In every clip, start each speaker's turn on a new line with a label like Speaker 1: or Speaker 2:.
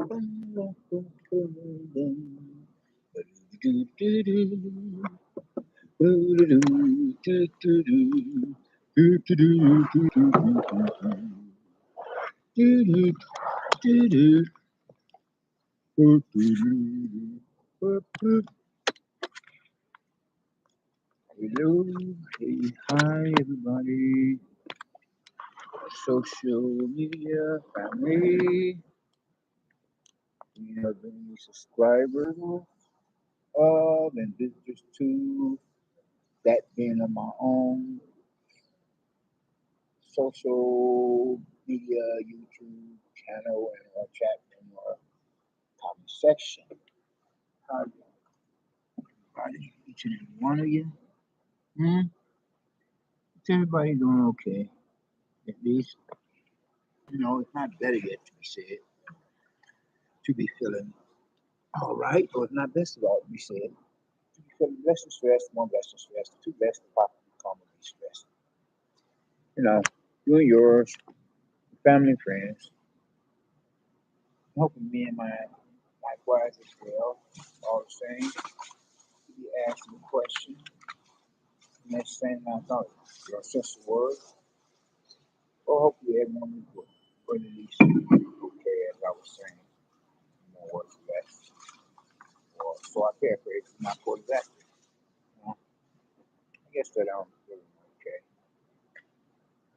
Speaker 1: Hello, hey, hi everybody, social media family. We have any subscribers and visitors to that being on my own social media YouTube channel and our chat in our comment section. How are everybody? Each and every one of you? Is everybody doing okay? At least, it's not better yet to be said, to be feeling all right, or it's not best of all to be said. To be feeling less than stressed, more less than stressed, too less than possibly commonly stressed. You and yours, family and friends. I'm hoping me and mine likewise as well, all the same. To be asking a question, and that's saying I thought your sense of word, or hopefully everyone will at least okay, as I was saying, more words less. Or so I paraphrase, not quote exactly. I guess that I'm feeling okay.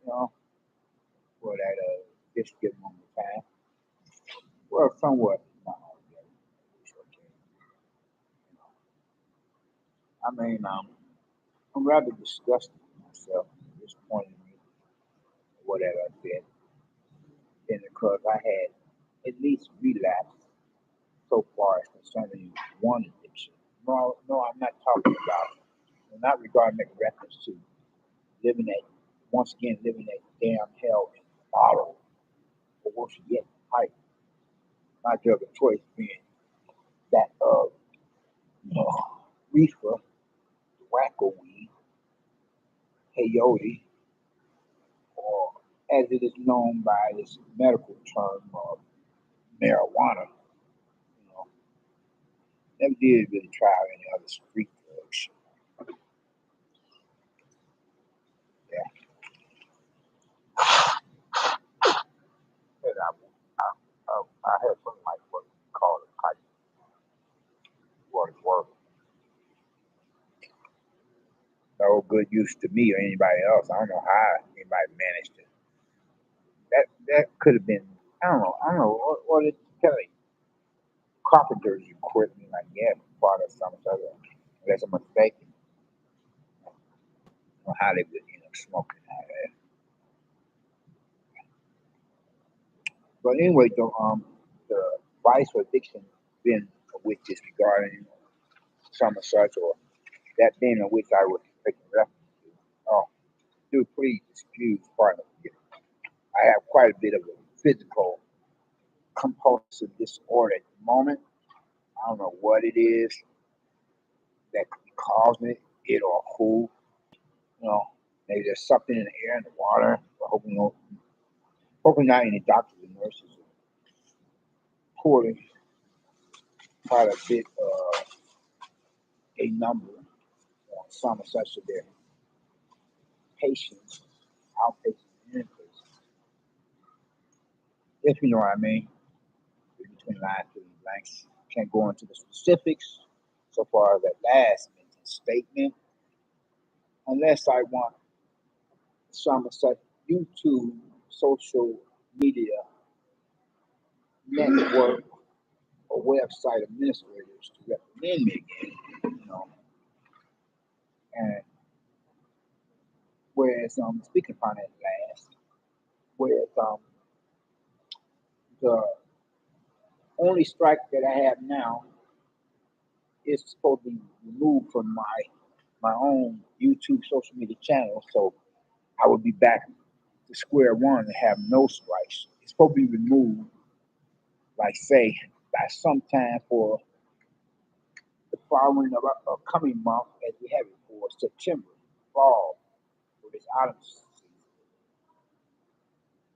Speaker 1: You know, for that just given moment of time. Well, somewhat. Not altogether. It's okay. I mean, I'm rather disgusted with myself at this point in me, whatever I said, and because I had at least relapsed so far as concerning one addiction. No, I'm not talking about, I'm not regarding making reference to living that, once again, living that damn hell in the bottle, or worse yet, pipe. My drug of choice being that of, reefer, tobacco weed, peyote, or as it is known by this medical term of marijuana. You know, never did really try any other street drugs. Yeah, and I had something like what we call a pipe, what it's worth. No good use to me or anybody else. I don't know how anybody managed to. That could have been. I don't know what it's telling. Carpenter's equipment, I guess, part of some other. Unless I'm mistaken, on how they would smoke and all that. But anyway, the vice or addiction being which disregarding some of such, or that being of which I was making reference to. Oh, do please excuse, pardon me. I have quite a bit of a physical compulsive disorder at the moment. I don't know what it is that could be causing it or who. You know, maybe there's something in the air and the water. Hoping not any doctors and nurses are pouring quite a bit a number on some such of their patients, outpatients, and inpatients. If you know what I mean, between lines, between blanks. Can't go into the specifics so far as that last mentioned statement, unless I want some such YouTube social media network or website administrators to recommend me again. And whereas speaking upon that last, whereas the only strike that I have now is supposed to be removed from my own YouTube social media channel, so I would be back to square one and have no strikes. It's supposed to be removed, like say, by sometime for the following coming month, as we have it for September, fall, for this autumn season.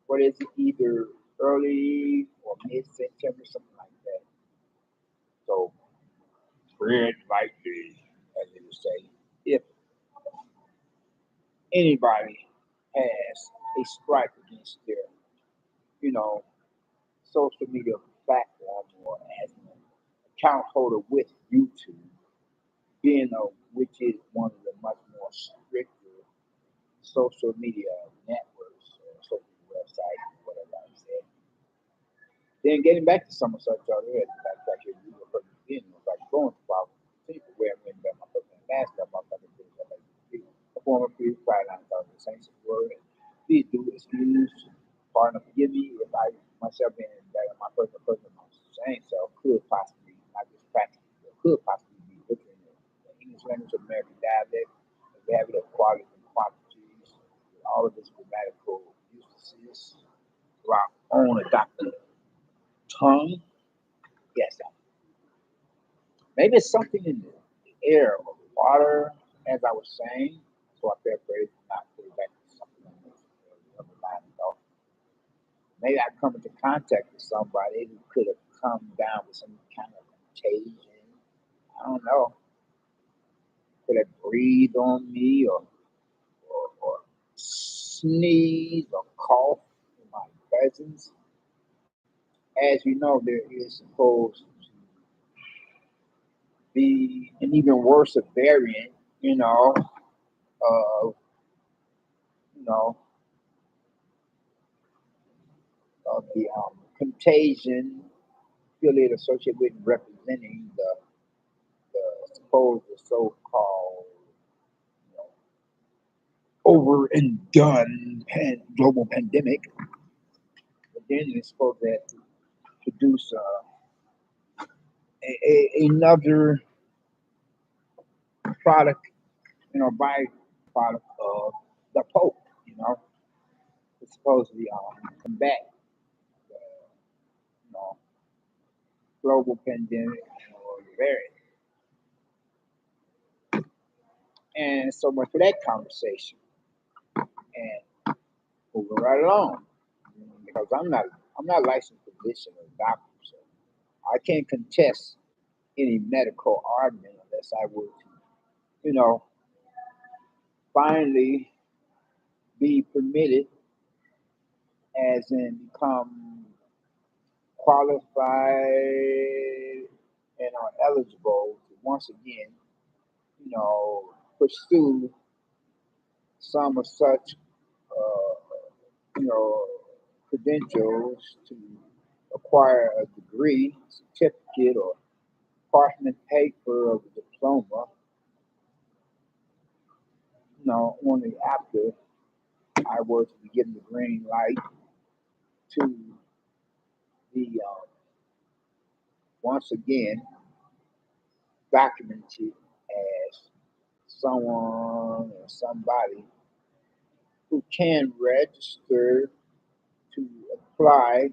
Speaker 1: What is it? Either early or mid September, something like tread lightly, as they would say, if anybody has a strike against their, you know, social media platform or as an account holder with YouTube, being a which is one of the much more stricter social media networks or social websites, whatever I said. Then getting back to some of such other areas, like your legal purpose being like going to follow people where when my personal mask up, I'm like a former free fire line of the saints of the word. And please do excuse, pardon, forgive me if I myself being that my personal my same self could possibly not just practice, but could possibly be butchering the English language of American dialect, and we have it of qualities and quantities, with all of this grammatical usages, to our own adopted tongue. Yes, maybe it's something in the air or water, as I was saying. So I paraphrase, not put it back to something on this other line of thought. Maybe I come into contact with somebody who could have come down with some kind of contagion. I don't know. Could have breathed on me or sneeze or cough in my presence. As you know, there is supposed to be an even worse variant, of you know of the contagion affiliate associated with representing the supposed so-called you know, over and done global pandemic. But then it's supposed to produce another product, byproduct of the Pope. It's supposed to be combat the you know global pandemic or variant. And so much for that conversation. And moving right along, because I'm not a licensed physician or doctor, so I can't contest any medical argument unless I were to, you know, finally be permitted, as in become qualified and are eligible to once again, pursue some of such, uh, you know, credentials to acquire a degree, certificate, or parchment paper of a diploma, only after I were to be given the green light to be once again documented as someone or somebody who can register to apply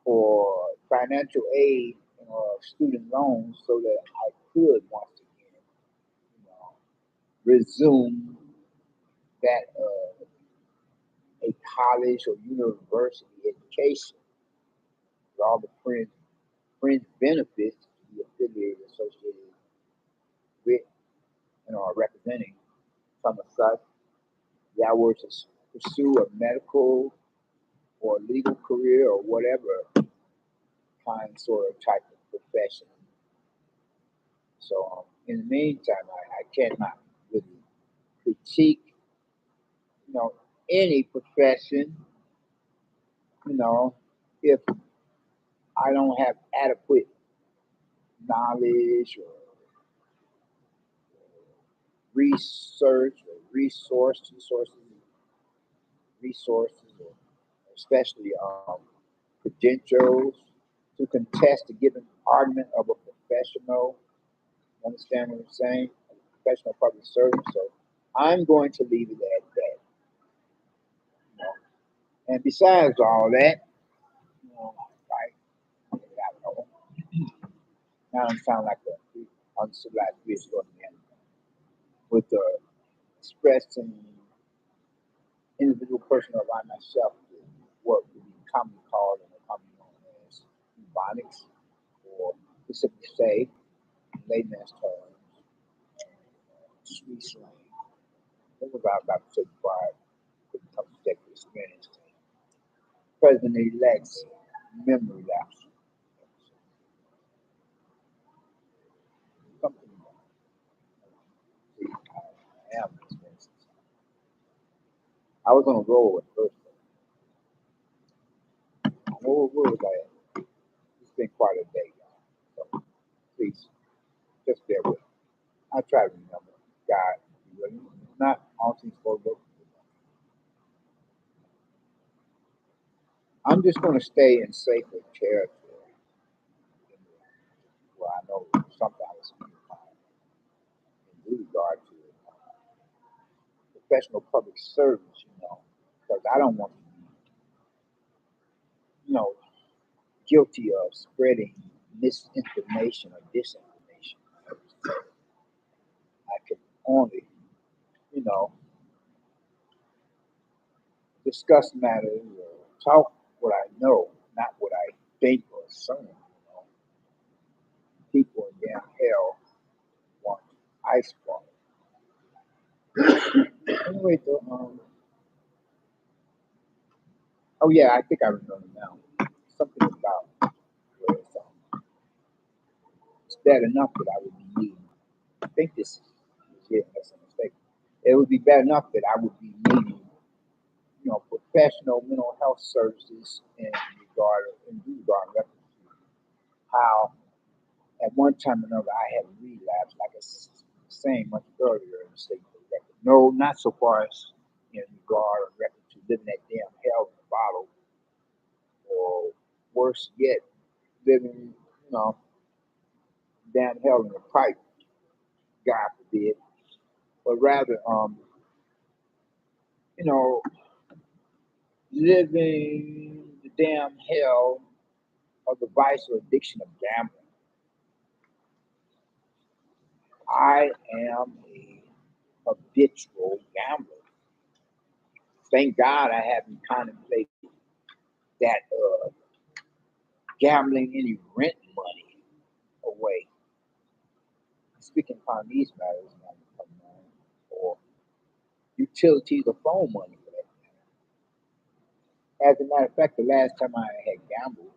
Speaker 1: for financial aid or student loans so that I could once again, you know, resume that a college or university education with all the fringe benefits to be affiliated associated with, representing some of such. If I were to pursue a medical or legal career or whatever kind sort of type of profession. So in the meantime, I cannot really critique, you know, any profession, you know, if I don't have adequate knowledge or research or resources, or especially credentials to contest a given argument of a professional. Understand what I'm saying? A professional public servant. So I'm going to leave it at that. You know? And besides all that, right? I don't know. Now I sound like an uncivilized bitch man with the expressing individual person like myself, what would be commonly called and commonly known as Ebonics, or to simply say, layman's terms, sweet slang. What was I about to say before I become executive experience? President-elect's memory lapse. Something I am experiencing. I was on a roll at first. Where was I at? It's been quite a day, y'all. So please, just bear with me. I try to remember. God, really, not all things supposed to. I'm just going to stay in sacred territory where I know something I was in regard to professional public service, because I don't want to be, guilty of spreading misinformation or disinformation. So I can only, you know, discuss matters or talk what I know, not what I think or assume. People in damn hell want ice water. Anyway, oh yeah, I think I remember now. Something about where it's bad enough that I would be needing. I think this is it, unless I'm mistaken. It would be bad enough that I would be needing, professional mental health services in due regard reference to how at one time or another I had relapsed, like I was saying much earlier in the statement of the record. No, not so far as in regard or reference to living that damn hell in a bottle, or worse yet, living, damn hell in a pipe, God forbid, but rather, you know, living the damn hell of the vice or addiction of gambling. I am a habitual gambler. Thank God I haven't contemplated that gambling any rent money away. Speaking upon these matters, or utilities or phone money for that matter. As a matter of fact, the last time I had gambled,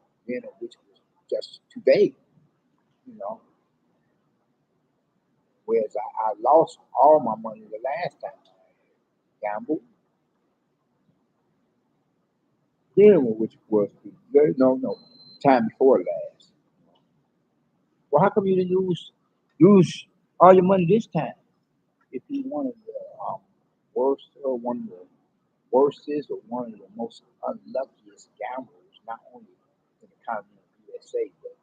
Speaker 1: which was just today, you know, whereas I lost all my money the last time I gambled, which was no, time before last. Well, how come you didn't use all your money this time? If you wanted the worst or one of the worstest or one of the most unluckiest gamblers, not only in the continental USA, but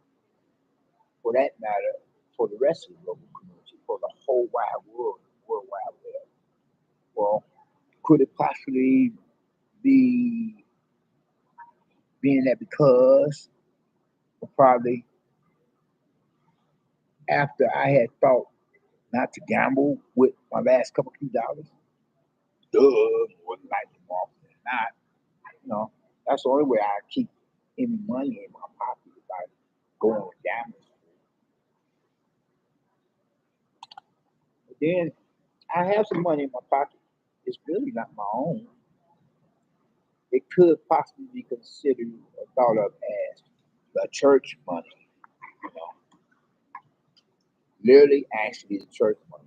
Speaker 1: for that matter, for the rest of the local community, for the whole wide world, world wide web. Well, could it possibly be being that because probably after I had thought not to gamble with my last couple few dollars, more than likely more often than not, that's the only way I keep any money in my pocket if I go on a gambling. But then I have some money in my pocket. It's really not my own. It could possibly be considered or thought of as the church money. You know, literally, actually, the church money.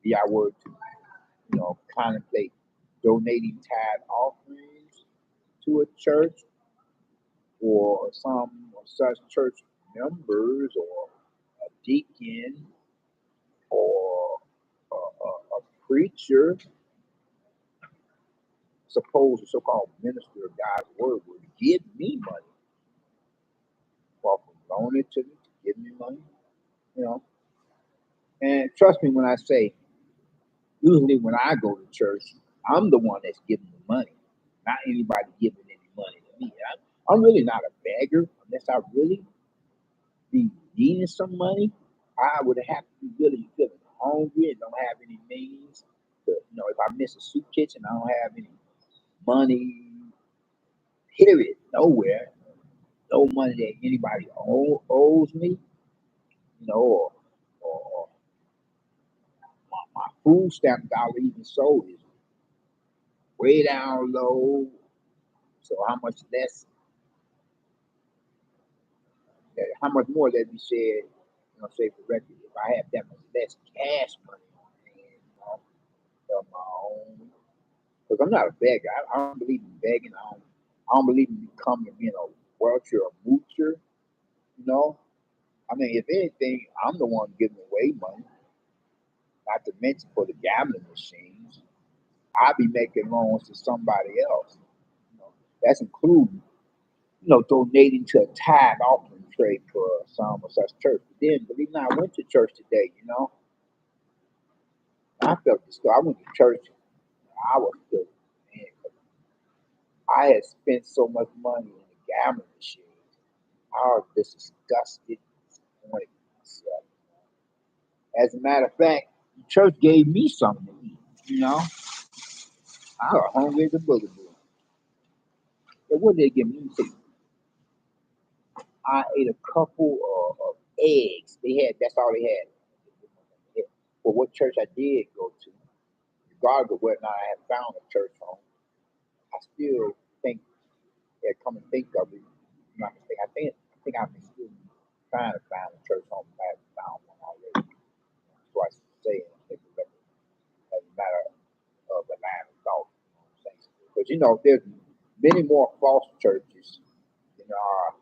Speaker 1: Be I were to, contemplate donating tithe offerings to a church or some of such church members or a deacon or a preacher, suppose a so-called minister of God's word would give me money, or loan it to me to give me money, you know. And trust me when I say, usually when I go to church, I'm the one that's giving the money, not anybody giving any money to me. I'm really not a beggar unless I really be needing some money. I would have to be really feeling hungry and don't have any means. To, if I miss a soup kitchen, I don't have any money. Period. Nowhere. No money that anybody owes me. Or food stamp dollar even so is way down low. So how much less, how much more that we said, say for record, if I have that much less cash money on hand, of my own, because I'm not a beggar. I don't believe in begging. I don't believe in becoming, welcher or moocher. You know, I mean, if anything, I'm the one giving away money. Not to mention for the gambling machines, I'll be making loans to somebody else. You know, that's including, donating to a tithe offering trade for some or such church. But then, believe it or not, I went to church today. I felt this. I went to church. I was still, man, I had spent so much money in the gambling machines. I was just disgusted, disappointed with myself. As a matter of fact, the church gave me something to eat. I was hungry as a booger. And what did they give me? I ate a couple of eggs. That's all they had. For what church I did go to, regardless of whether or not I had found a church home, I still think come and think of it, I think I'm still trying to find a church home. I haven't found one already. So I say it as a matter of a line of thought. Because there's many more false churches than there are,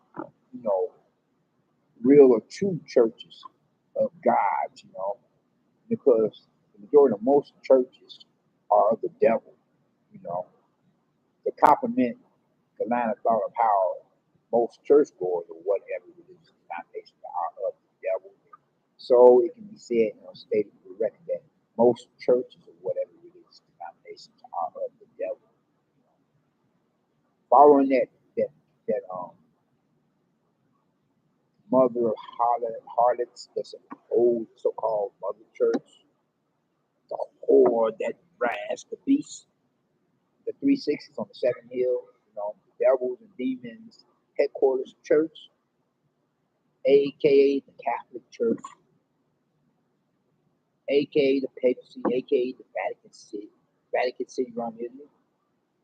Speaker 1: real or true churches of God. Because the majority of most churches are of the devil. You know, to compliment the line of thought of how most churchgoers or whatever religious denominations are of the devil. So it can be said, stated correctly that most churches or whatever religious denominations are of the devil. Following that mother of harlots, that's an old so-called mother church, the whore that rides the beast, the 360s on the Seven Hill, the devils and demons headquarters church, aka the Catholic Church, aka the papacy, aka the Vatican City, Rome, Italy.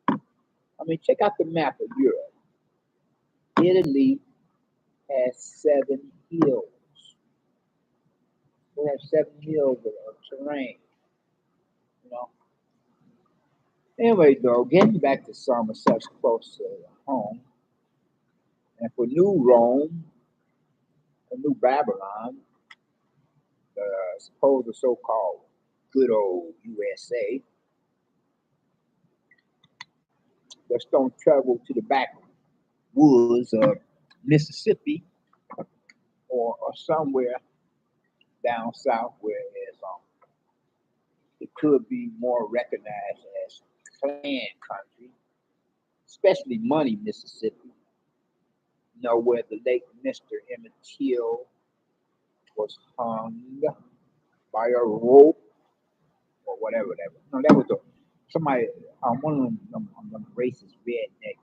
Speaker 1: I mean, check out the map of Europe. Italy has 7 hills. We have 7 hills of terrain. You know. Anyway, though, getting back to some of such close to home, and for New Rome, or New Babylon, the supposed so-called good old USA, let's don't travel to the backwoods of Mississippi or somewhere down south where it could be more recognized as Klan country, especially Money, Mississippi. Where the late Mr. Emmett Till was hung by a rope or whatever that was. No, that was somebody, one of them racist redneck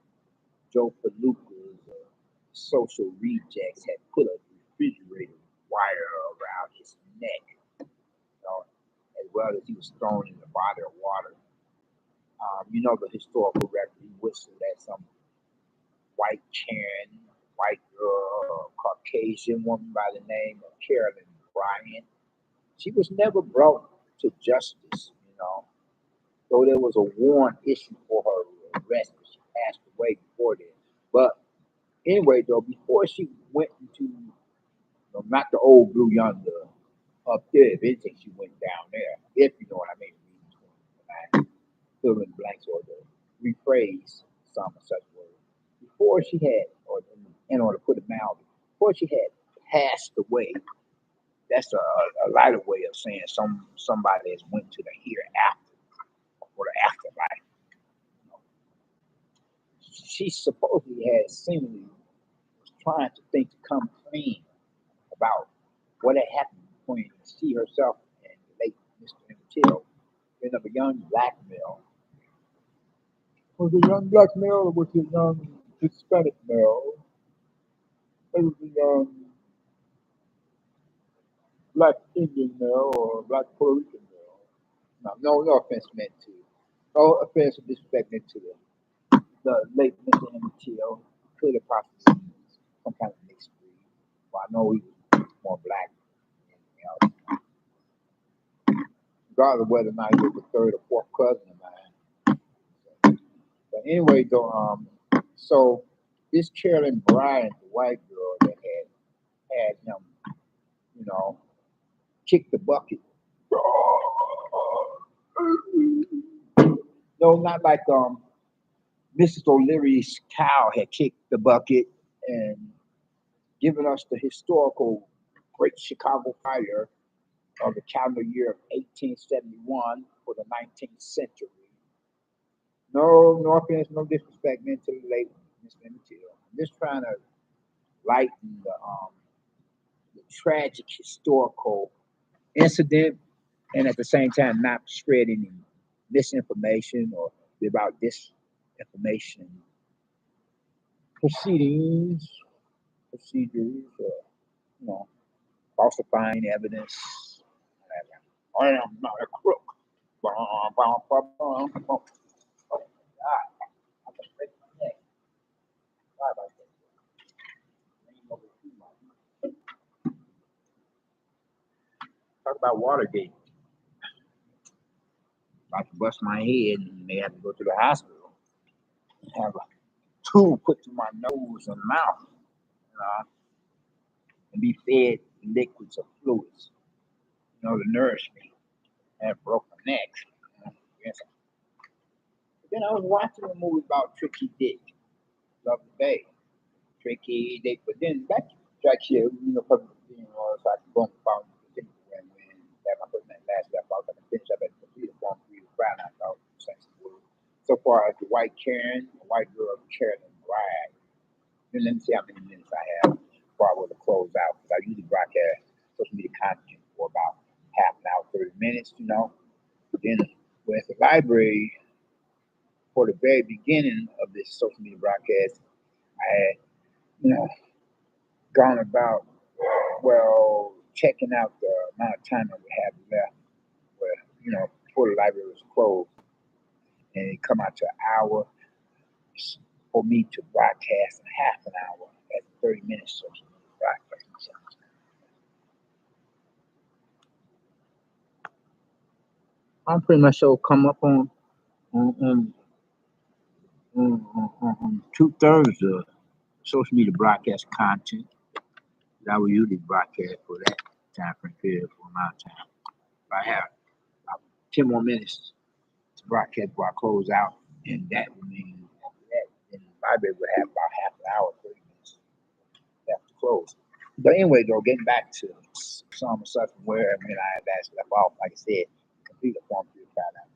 Speaker 1: Joe Palooka's social rejects had put a refrigerator wire around his neck, as well as he was thrown in the body of water. The historical record, he whistled at some white Karen, white girl, Caucasian woman by the name of Carolyn Bryant. She was never brought to justice, though there was a warrant issued for her arrest, but she passed away before then. But anyway, though, before she went into, not the old Blue Yonder up there, if anything, she went down there, if you know what I mean, fill in blanks or to rephrase some of such words. Before she had, or in order to put it mildly, before she had passed away, that's a lighter way of saying somebody has went to the hereafter or the afterlife. She supposedly had seemingly was trying to think to come clean about what had happened between she herself and the late Mr. Till. Of a young black male. Was it a young black male or was it a young Hispanic male? It was a young black Indian male or black Puerto Rican male. no offense meant to, no offense or disrespect meant to the late Mr. Emmett Till. Could have possibly been some kind of mixed breed. Well, I know he was more black than anything else. Regardless of whether or not he was the third or fourth cousin of mine. But anyway, though, so this Carolyn Bryant, the white girl that had him, you know, kick the bucket. No, not like Mrs. O'Leary's cow had kicked the bucket and given us the historical Great Chicago Fire of the calendar year of 1871 for the 19th century. No offense, no disrespect meant to the late Mr. Emmett Till. I'm just trying to lighten the tragic historical incident and at the same time not spread any misinformation or about disinformation proceedings, procedures, or you know, falsifying evidence. I am not a crook. Bum, bum, bum, bum, bum. Oh, God, I'm gonna break my neck. Sorry about that. Talk about Watergate. About to bust my head and may have to go to the hospital and have a tube put to my nose and mouth, and be fed liquids or fluids, to nourish me. And broke my neck. Yes. But then I was watching a movie about Tricky Dick, Love the Bay. Tricky Dick, but then back track here, probably so I can go and follow the continue when that my first name last left off, I can finish up at the computer form for you to find out about so far as the white Karen, the white girl Karen and Bride. Then let me see how many minutes I have before I will close out because I usually broadcast social media content for about half an hour, 30 minutes, Then with the library for the very beginning of this social media broadcast, I had, gone about, checking out the amount of time that we have left where, before the library was closed and it come out to an hour for me to broadcast in half an hour at 30 minutes social media broadcast. I'm pretty much so come up on, on, on 2/3 of social media broadcast content that I would usually broadcast for that time frame period for amount of time. If I have about 10 more minutes to broadcast before I close out, and that would mean after that, then the library would have about half an hour, 30 minutes after close. But anyway, though, getting back to some stuff where when I last left off, like I said, complete a form to find out.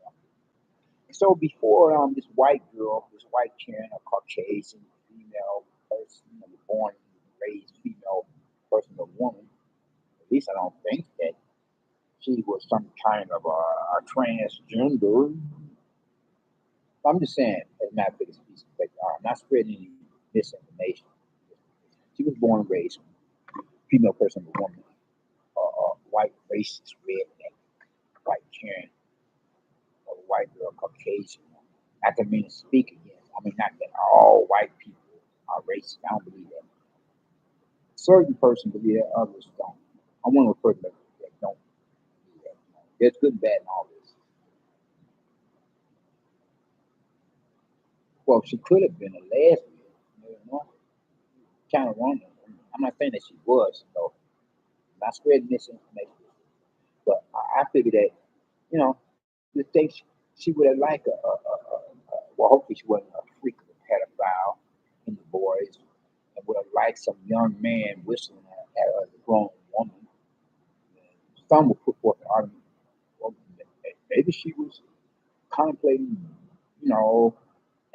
Speaker 1: So before this white girl, this white Karen, a Caucasian female person, born and raised female person or woman, at least I don't think that she was some kind of a transgender. I'm just saying, as a matter of fact, I'm not spreading any misinformation. She was born and raised female person or woman, white racist redneck, white Karen, or white girl, Caucasian. Not to mean to speak against. I mean, not that all white people are racist. I don't believe that. Certain persons believe that, others don't. I want to refer to that don't believe that. There's good and bad in all this. Well, she could have been a lesbian, kind of wrong. I'm not saying that she was, I'm not spreading misinformation. But I figured that, you know, the thing she would have liked well, hopefully she wasn't a freak of a pedophile in the boys, and would have liked some young man whistling at her as a grown woman. Some would put forth an argument, well, maybe she was contemplating,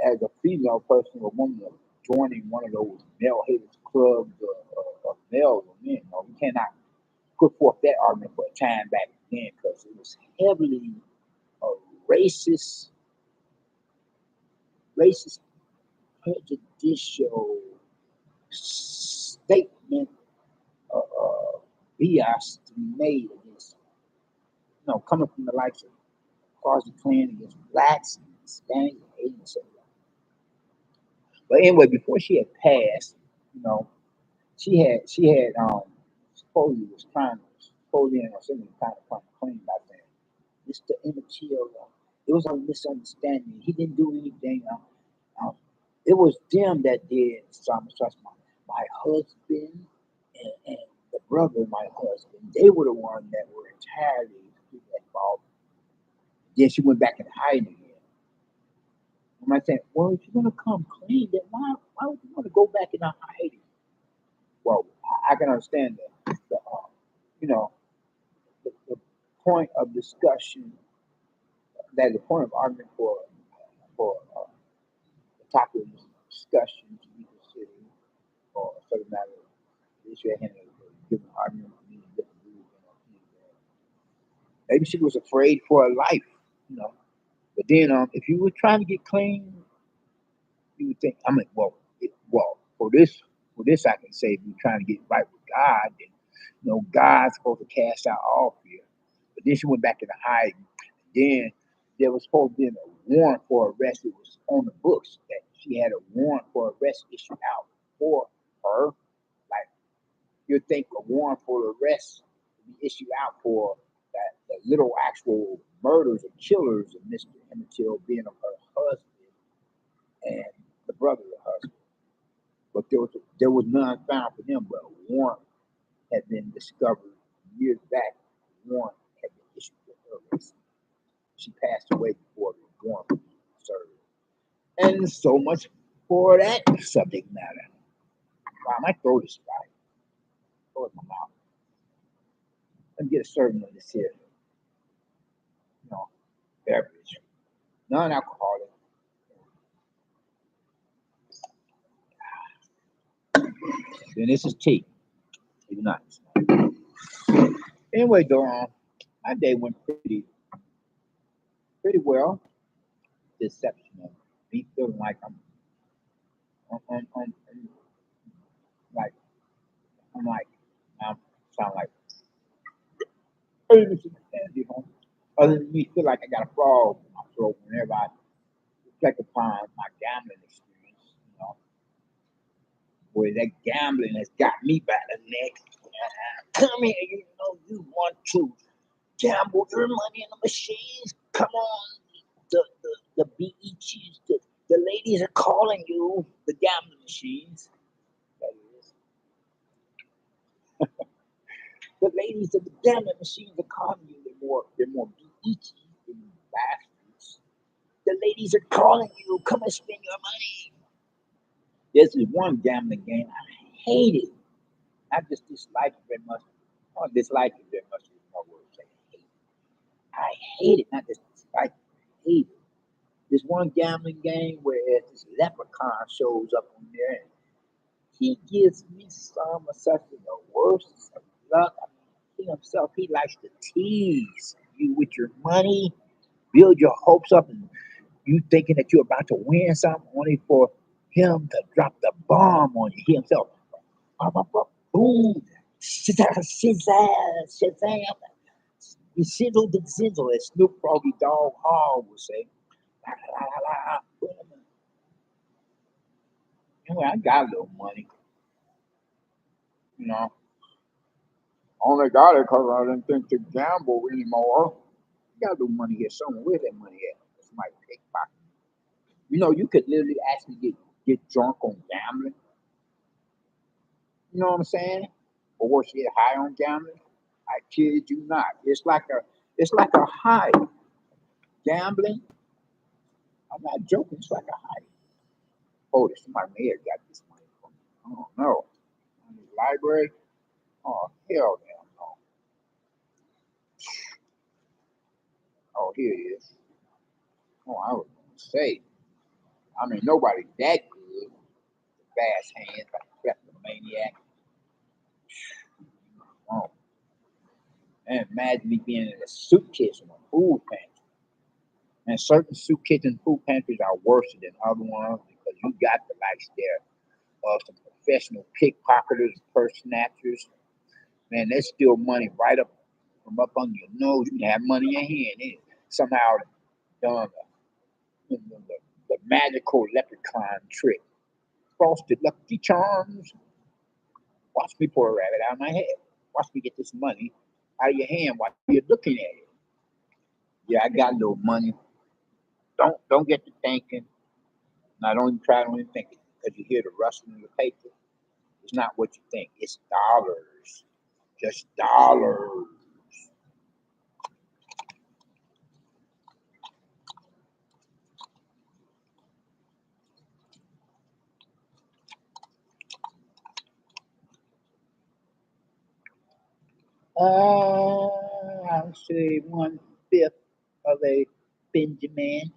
Speaker 1: as a female person or woman of joining one of those male haters clubs of males or men. We cannot put forth that argument for a time back then because it was heavily a racist, prejudicial statement bias to be made against, coming from the likes of far as the Klan against blacks, Hispanics, and Asians. But anyway, before she had passed, you know, she had supposedly was trying supposedly in assembly trying to claim by saying Mr. Immaterial. It was a misunderstanding. He didn't do anything. Um, it was them that did some such my husband and the brother of my husband. They were the ones that were entirely involved. Then she went back in hiding again. And I said, well, if you're gonna come clean, then why would you want to go back in hiding? Well, I can understand that. You know, the point of discussion, that the point of argument for the topic of discussion to be considered or a certain matter of issue at hand, given argument for me to maybe she was afraid for her life, you know. But then, if you were trying to get clean, you would think, I mean, well, for this, I can say, if you're trying to get right with God, then, God's supposed to cast out all fear. But then she went back into hiding. Then there was supposed to be a warrant for arrest. It was on the books that she had a warrant for arrest issued out for her. Like, you'd think a warrant for arrest would be issued out for that the little actual murders or killers of Mr. Emmett being of her husband and the brother of her husband. But there was none found for them, but a warrant had been discovered years back. A warrant had been issued for her. She passed away before the warrant was served. And so much for that subject matter. Wow, my throat is dry. Throat in my mouth. Let me get a serving of this here, beverage. Non-alcoholic. Then this is tea. It's not. Anyway, though, my day went pretty well. The exception of me feeling like I'm like I'm like I sound like other than me feel like I got a frog in my throat whenever I reflect upon my gambling experience, where that gambling has got me by the neck. Come here, you want to gamble your money in the machines. Come on, the BETs, the ladies are calling you, the gambling machines. That is. The ladies of the gambling machines are calling you. They're more BETs than bastards. The ladies are calling you. Come and spend your money. This is one gambling game I hate it. I just dislike it very much. I dislike it very much. Is more word to say hate. I hate it. Not just dislike it. I hate it. This one gambling game where this leprechaun shows up on there and he gives me some of such the worst of luck. I mean, he himself, he likes to tease you with your money, build your hopes up, and you thinking that you're about to win something only for him to drop the bomb on you. He himself, boom, shazam, shazam, you sizzle the sizzle, as Snoop Froggy Dog Hall would say. La, la, la, la. Anyway, I got a little money, you know. Only got it because I didn't think to gamble anymore. You got a little money here somewhere. Where's that money at? Somebody pickpocket. You could literally actually get drunk on gambling. You know what I'm saying? Or worse, get high on gambling. I kid you not. It's like a high. Gambling. I'm not joking. It's like a high. Oh, somebody may have got this money from me. I don't know. In the library. Oh hell no. Oh, here it is. Oh, I was gonna say. I mean, nobody that good. Fast hands like a kleptomaniac. Oh, and imagine me being in a soup kitchen or food pantry. And certain soup kitchen and food pantries are worse than other ones because you got the likes there of some professional pickpocketers, purse snatchers. Man, they steal money right up from up under your nose. You can have money in your hand. And somehow Done the magical leprechaun trick. Frosted Lucky Charms. Watch me pour a rabbit out of my head. Watch me get this money out of your hand while you're looking at it. Yeah, I got a little money. Don't get to thinking. Now don't even try to even think it because you hear the rustling of the paper. It's not what you think. It's dollars. Just dollars. I'll say 1/5 of a Benjamin.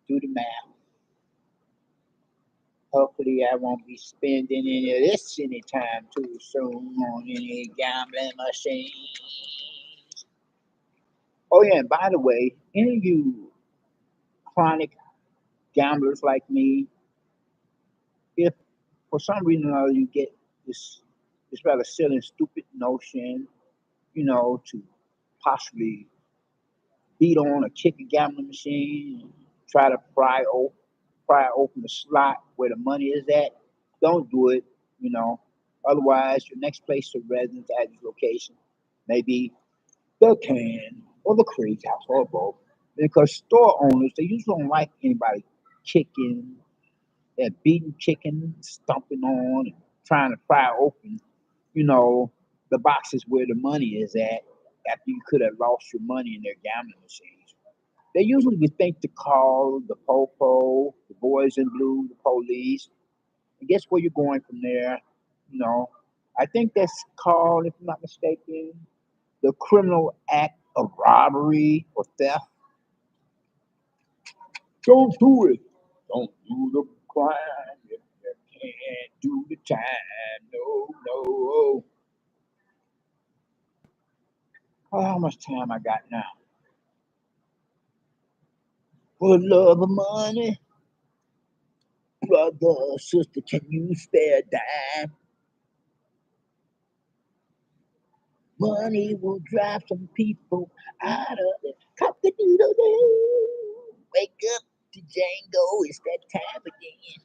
Speaker 1: Do the math. Hopefully, I won't be spending any of this anytime too soon on any gambling machines. Oh yeah, and by the way, any of you chronic gamblers like me, if for some reason or other you get this rather silly and stupid notion, to possibly beat on or kick a gambling machine, try to pry open the slot where the money is at, don't do it. You know, otherwise your next place of residence at this location may be the can or the crazy house or both. Because store owners they usually don't like anybody kicking, beating chicken, stomping on, and trying to pry open, you know, the boxes where the money is at after you could have lost your money in their gambling machines. They usually would think to call the popo, the boys in blue, the police. And guess where you're going from there? You know, I think that's called, if I'm not mistaken, the criminal act of robbery or theft. Don't do it. Don't do the crime if you can't do the time. No, no. Oh, how much time I got now? For the love of money, brother, sister, can you spare a dime? Money will drive some people out of the cock-a-doodle doo. Wake up to Django, it's that time again.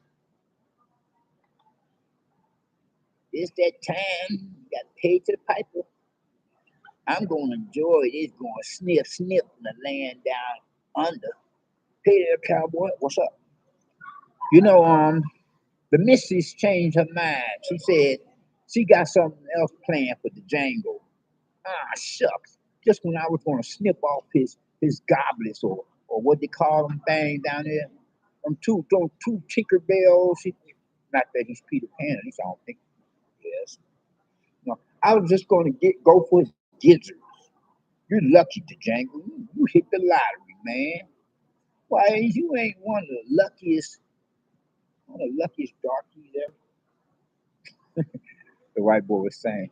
Speaker 1: It's that time. You got to pay to the piper. I'm going to enjoy this, going sniff, sniff, and the land down under. Hey there, cowboy. What's up? You know, the missus changed her mind. She said she got something else planned for the Django. Ah, shucks. Just when I was going to snip off his goblets or what they call them things down there. Them two Tinker Bells. Not that he's Peter Pan, at least I don't think he is. No, I was just going to go for his gizzards. You're lucky, Django. You hit the lottery, man. Why, you ain't one of the luckiest darkies ever. The white boy was saying,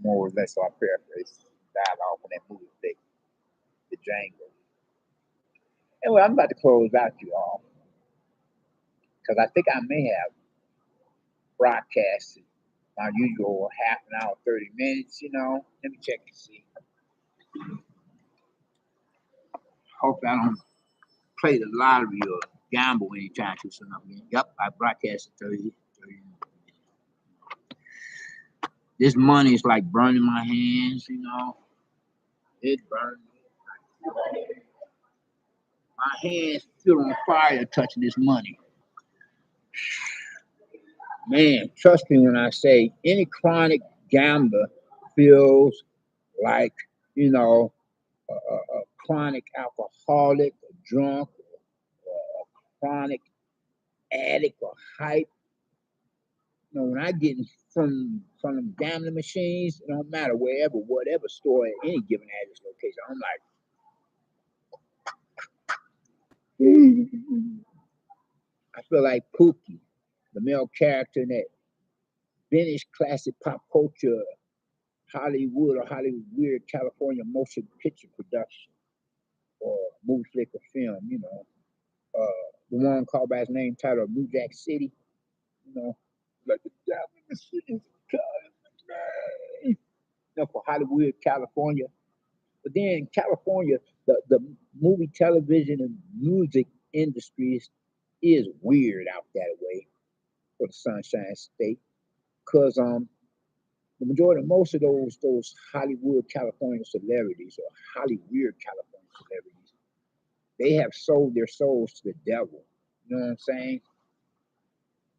Speaker 1: more or less, so I paraphrase dialogue from that movie, the Django. Anyway, I'm about to close out, you all, because I think I may have broadcasted my usual half an hour, 30 minutes, Let me check and see. Hopefully, I don't play the lottery or gamble anytime too soon. Yep, I broadcasted 30. This money is like burning my hands. It burns. My hands feel on fire touching this money. Man, trust me when I say any chronic gambler feels like, you know, a chronic alcoholic, a drunk, a chronic addict or hype. When I get in from them gambling machines, it don't matter wherever, whatever store at any given address location, I'm like, I feel like Pookie, the male character in that vintage classic pop culture Hollywood or Hollywood weird California motion picture production or movie flick or film. The one called by his name titled New Jack City, like the gambling machines calling me, for Hollywood, California. But then California the movie, television, and music industries is weird out that way for the Sunshine State, because the majority, most of those Hollywood California celebrities or Hollywood California celebrities, they have sold their souls to the devil. You know what I'm saying?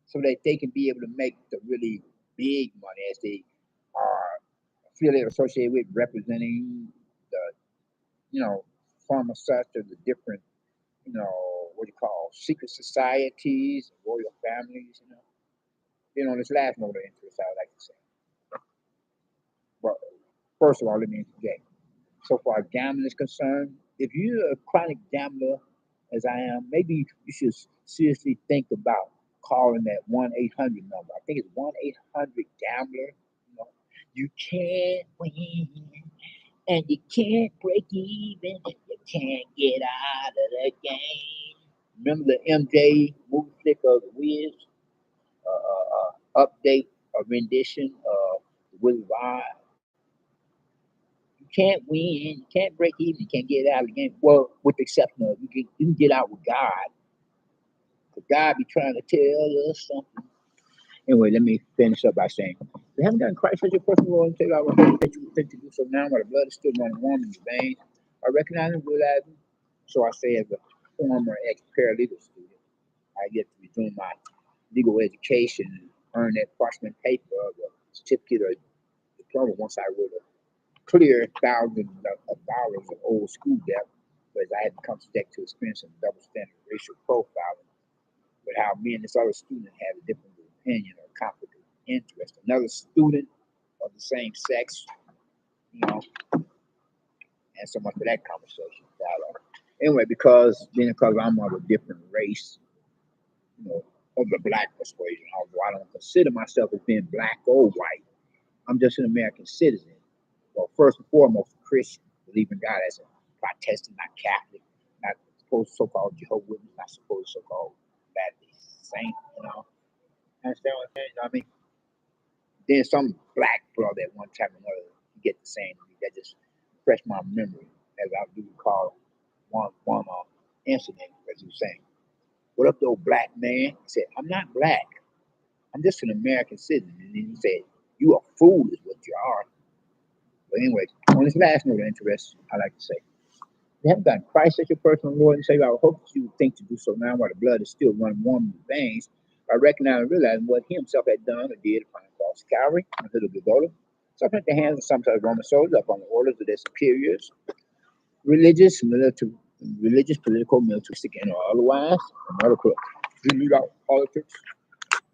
Speaker 1: So that they can be able to make the really big money as they are feel they're associated with representing the, you know, former such of the different, what do you call, secret societies, royal families, this last note of interest I would like to say. But first of all, let me interject. So far as gambling is concerned, if you're a chronic gambler, as I am, maybe you should seriously think about calling that 1-800 number. I think it's 1-800 gambler. You can't win and you can't break even. You can't get out of the game. Remember the MJ movie flick of the Wiz update or rendition of the Wizard of Oz? You can't win, you can't break even, you can't get out of the game. Well, with the exception of you can get out with God, because God be trying to tell us something. Anyway, let me finish up by saying, you haven't done Christ as your personal Lord and Savior. I would hope that you would think to do so now, while the blood is still running warm in your veins. I recognize and realize, so I say, as a former ex-paralegal student, I get to resume my legal education and earn that parchment paper of a certificate or diploma once I would have cleared thousands of dollars of old school debt, whereas I had become subject to experiencing double standard racial profiling, with how me and this other student had a different opinion or conflict of interest. Another student of the same sex, you know, and so much for that conversation. Dialogue. Anyway, because I'm of a different race, of the black persuasion, although I don't consider myself as being black or white, I'm just an American citizen. Well, first and foremost, a Christian, believe in God as a Protestant, not Catholic, not supposed so-called Jehovah's Witness, not supposed so-called Baptist saint, Understand what I'm saying? I mean, then some black brother at one time or another get the same to me. That just refresh my memory as I do recall one incident, as you were saying. What up, though, black man? He said, I'm not black. I'm just an American citizen. And then he said, you a fool is what you are. But anyway, on this last note of interest, I like to say, you haven't gotten Christ as your personal Lord and Savior. I would hope that you would think to do so now while the blood is still running warm in your veins, by recognizing and realizing what he himself had done or did upon the cross of Calvary, until the Golgotha, suffering at the hands of sometimes Roman soldiers upon the orders of their superiors, religious, political, militaristic, and or otherwise, and other crooks. You leave out politics.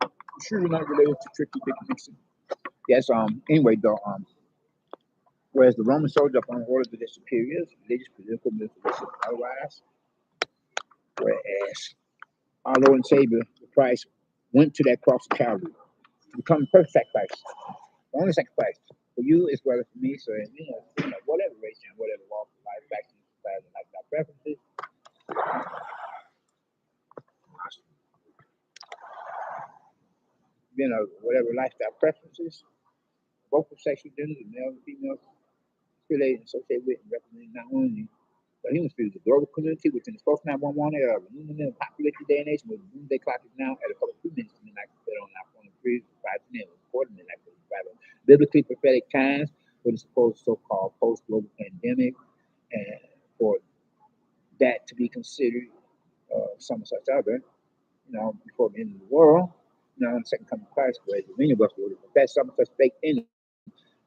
Speaker 1: You sure you're not related to Tricky Dicky Nixon? Yes, anyway, though, whereas the Roman soldiers upon the orders of their superiors, religious, political, militaristic, and otherwise, whereas our Lord and Savior, the Christ, went to that cross of Calvary to become the perfect sacrifice, the only sacrifice for you as well as for me. So, whatever race and whatever walk of life, faction, society, lifestyle preferences, whatever lifestyle preferences, both of sexual genders, male and female, affiliated and associated with and representing not only the human species, the global community within the post 911 era of a human populated day and age, where the doomsday clock is now at a couple of 2 minutes to midnight, put on 9.3, 5 to 4 midnight, biblically prophetic times, for the supposed so-called post-global pandemic, and for that to be considered some such other, before the end of the world, in the second coming of Christ, where many of us will confess some such fake in,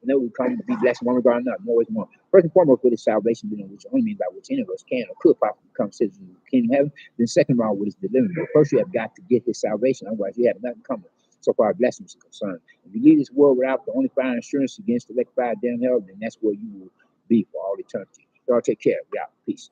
Speaker 1: and then we come to be blessed one regard another, more is more. First and foremost, with his salvation, which only means by which any of us can or could possibly become citizens of the kingdom of heaven. Then second of all, with his deliverance. But first, you have got to get his salvation, otherwise you have nothing coming. So far, blessings are concerned. If you leave this world without the only fire insurance against the electrified damn hell, then that's where you will be for all eternity. Y'all take care. Yeah, peace.